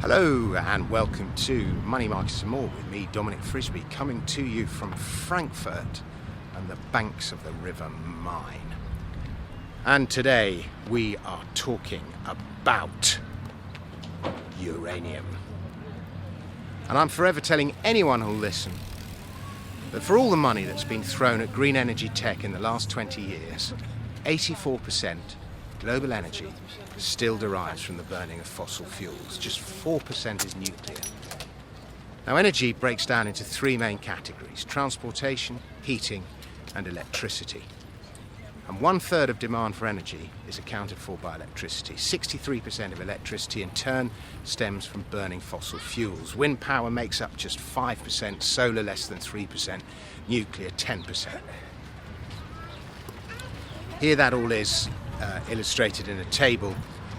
Hello and welcome to Money Markets and More with me, Dominic Frisby, coming to you from Frankfurt and the banks of the River Main. And today we are talking about uranium. And I'm forever telling anyone who'll listen that for all the money that's been thrown at green energy tech in the last 20 years, 84% global energy still derives from the burning of fossil fuels. Just 4% is nuclear. Now, energy breaks down into three main categories: transportation, heating, and electricity. And 1/3 of demand for energy is accounted for by electricity. 63% of electricity in turn stems from burning fossil fuels. Wind power makes up just 5%, solar less than 3%, nuclear 10%. Here that all is illustrated in a table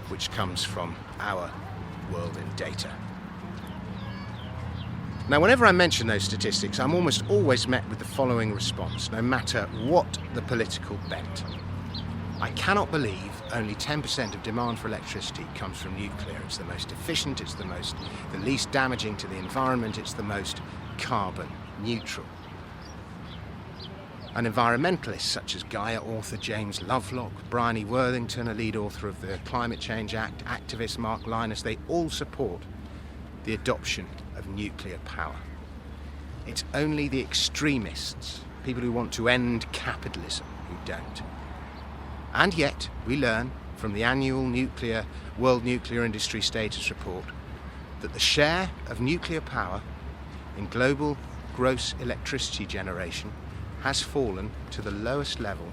which comes from our World in Data. Now, whenever I mention those statistics, I'm almost always met with the following response, no matter what the political bent. I cannot believe only 10% of demand for electricity comes from nuclear. It's the most efficient, it's the least damaging to the environment, it's the most carbon neutral. And environmentalists such as Gaia author James Lovelock, Bryony Worthington, a lead author of the Climate Change Act, activist Mark Linus, they all support the adoption of nuclear power. It's only the extremists, people who want to end capitalism, who don't. And yet, we learn from the annual World Nuclear Industry Status Report that the share of nuclear power in global gross electricity generation has fallen to the lowest level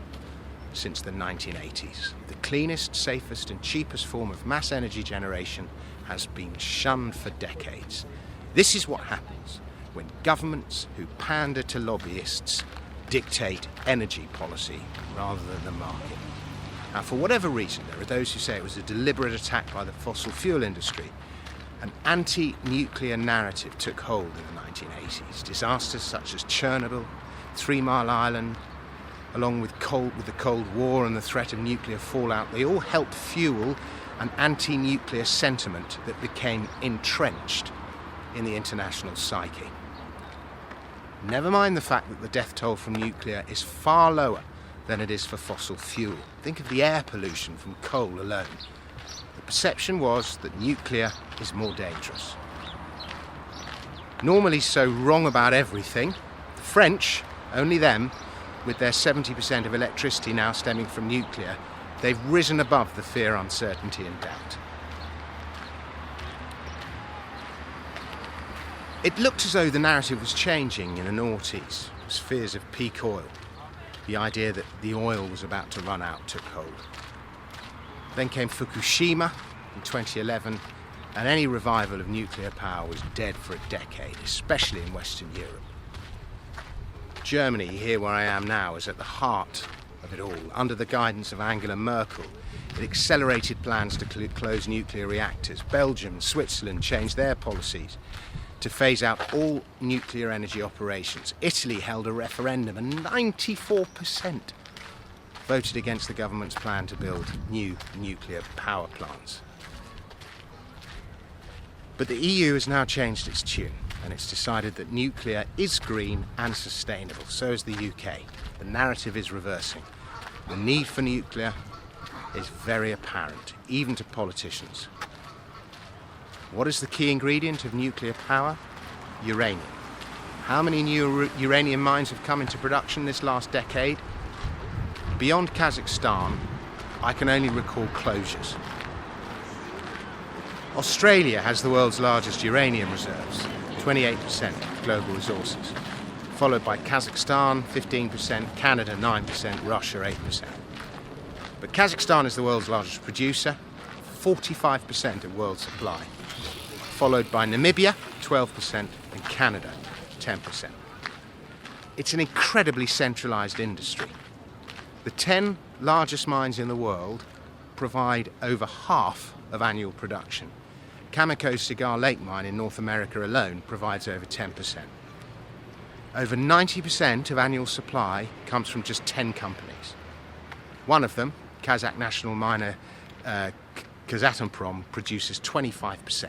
since the 1980s. The cleanest, safest and cheapest form of mass energy generation has been shunned for decades. This is what happens when governments who pander to lobbyists dictate energy policy rather than the market. Now, for whatever reason, there are those who say it was a deliberate attack by the fossil fuel industry. An anti-nuclear narrative took hold in the 1980s. Disasters such as Chernobyl, 3 Mile Island, along with the Cold War and the threat of nuclear fallout, they all helped fuel an anti-nuclear sentiment that became entrenched in the international psyche. Never mind the fact that the death toll from nuclear is far lower than it is for fossil fuel. Think of the air pollution from coal alone. The perception was that nuclear is more dangerous. Normally so wrong about everything, the French, only them, with their 70% of electricity now stemming from nuclear, they've risen above the fear, uncertainty and doubt. It looked as though the narrative was changing in the noughties. It was fears of peak oil. The idea that the oil was about to run out took hold. Then came Fukushima in 2011, and any revival of nuclear power was dead for a decade, especially in Western Europe. Germany, here where I am now, is at the heart of it all. Under the guidance of Angela Merkel, it accelerated plans to close nuclear reactors. Belgium and Switzerland changed their policies to phase out all nuclear energy operations. Italy held a referendum and 94% voted against the government's plan to build new nuclear power plants. But the EU has now changed its tune, and it's decided that nuclear is green and sustainable. So is the UK. The narrative is reversing. The need for nuclear is very apparent, even to politicians. What is the key ingredient of nuclear power? Uranium. How many new uranium mines have come into production this last decade? Beyond Kazakhstan, I can only recall closures. Australia has the world's largest uranium reserves, 28% of global resources, followed by Kazakhstan, 15%, Canada, 9%, Russia, 8%. But Kazakhstan is the world's largest producer, 45% of world supply, followed by Namibia, 12%, and Canada, 10%. It's an incredibly centralised industry. The 10 largest mines in the world provide over half of annual production. Cameco's Cigar Lake mine in North America alone provides over 10%. Over 90% of annual supply comes from just 10 companies. One of them, Kazakh national miner Kazatomprom, produces 25%.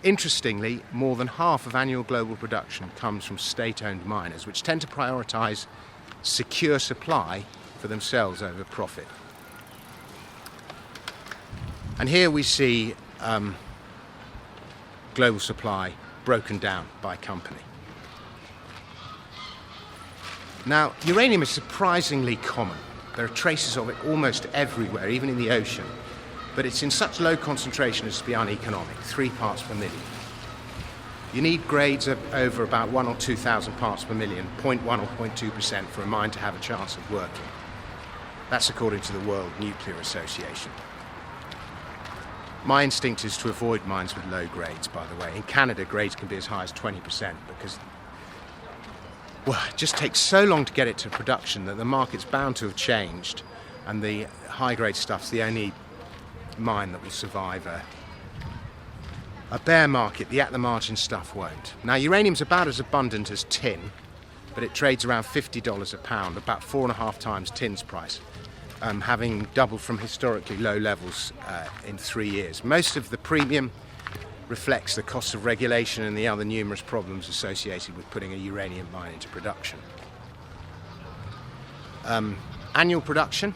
Interestingly, more than half of annual global production comes from state-owned miners, which tend to prioritise secure supply for themselves over profit. And here we see global supply broken down by company. Now, uranium is surprisingly common. There are traces of it almost everywhere, even in the ocean. But it's in such low concentration as to be uneconomic, 3 parts per million. You need grades of over about 1 or 2,000 parts per million, 0.1 or 0.2%, for a mine to have a chance of working. That's according to the World Nuclear Association. My instinct is to avoid mines with low grades, by the way. In Canada, grades can be as high as 20% because, well, it just takes so long to get it to production that the market's bound to have changed, and the high-grade stuff's the only mine that will survive a bear market. The at-the-margin stuff won't. Now, uranium's about as abundant as tin, but it trades around $50 a pound, about 4.5 times tin's price, having doubled from historically low levels in 3 years. Most of the premium reflects the cost of regulation and the other numerous problems associated with putting a uranium mine into production. Annual production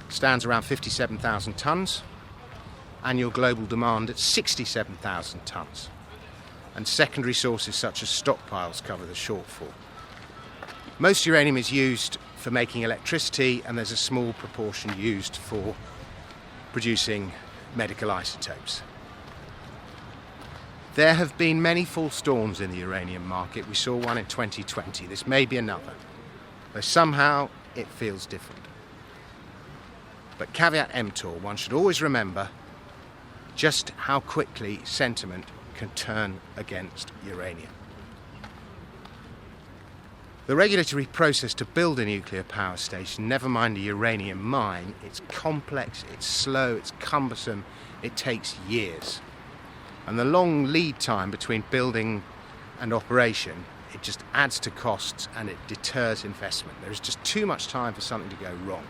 stands around 57,000 tonnes, annual global demand at 67,000 tonnes, and secondary sources such as stockpiles cover the shortfall. Most uranium is used for making electricity, and there's a small proportion used for producing medical isotopes. There have been many false dawns in the uranium market. We saw one in 2020. This may be another, though somehow it feels different. But caveat emptor, one should always remember just how quickly sentiment can turn against uranium. The regulatory process to build a nuclear power station, never mind a uranium mine, it's complex, it's slow, it's cumbersome, it takes years. And the long lead time between building and operation, it just adds to costs and it deters investment. There's just too much time for something to go wrong.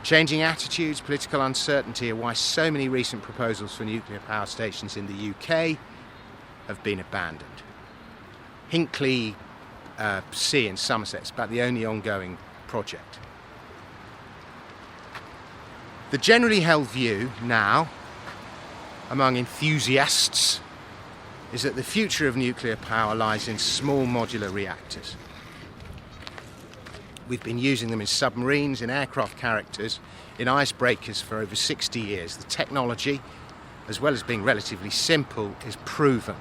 Changing attitudes, political uncertainty are why so many recent proposals for nuclear power stations in the UK have been abandoned. Hinkley C in Somerset is about the only ongoing project. The generally held view now among enthusiasts is that the future of nuclear power lies in small modular reactors. We've been using them in submarines, in aircraft carriers, in icebreakers for over 60 years. The technology, as well as being relatively simple, is proven,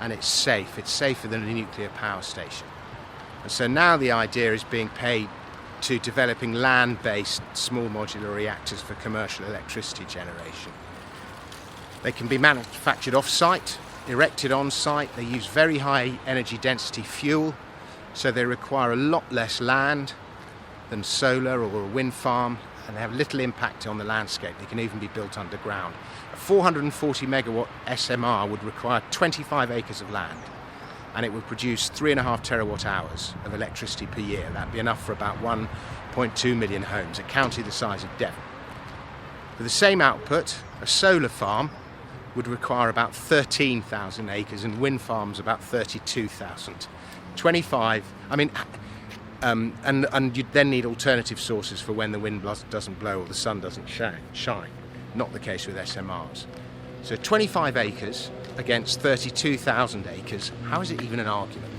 and it's safe. It's safer than a nuclear power station. And so now the idea is being paid to developing land-based small modular reactors for commercial electricity generation. They can be manufactured off-site, erected on-site. They use very high energy density fuel, so they require a lot less land than solar or a wind farm, and they have little impact on the landscape. They can even be built underground. A 440 megawatt SMR would require 25 acres of land, and it would produce 3.5 terawatt hours of electricity per year. That'd be enough for about 1.2 million homes, a county the size of Devon. For the same output, a solar farm would require about 13,000 acres, and wind farms about 32,000. 25, and you'd then need alternative sources for when the wind doesn't blow or the sun doesn't shine. Not the case with SMRs. So 25 acres against 32,000 acres, how is it even an argument?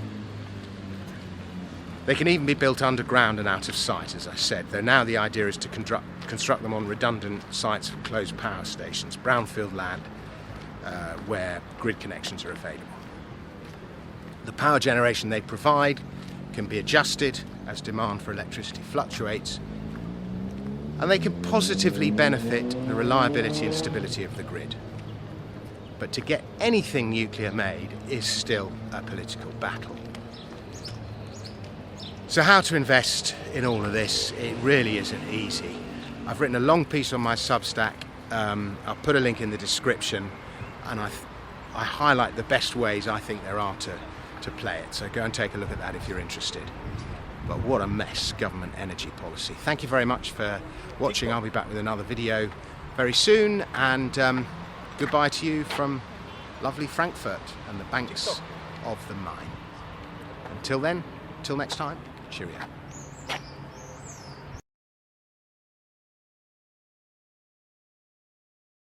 They can even be built underground and out of sight, as I said, though now the idea is to construct them on redundant sites for closed power stations, brownfield land, where grid connections are available. The power generation they provide can be adjusted as demand for electricity fluctuates, and they can positively benefit the reliability and stability of the grid. But to get anything nuclear made is still a political battle. So how to invest in all of this? It really isn't easy. I've written a long piece on my Substack. I'll put a link in the description, and I highlight the best ways I think there are to play it. So go and take a look at that if you're interested. But what a mess, government energy policy. Thank you very much for watching. I'll be back with another video very soon, and goodbye to you from lovely Frankfurt and the banks of the Main. Until then, till next time, cheerio.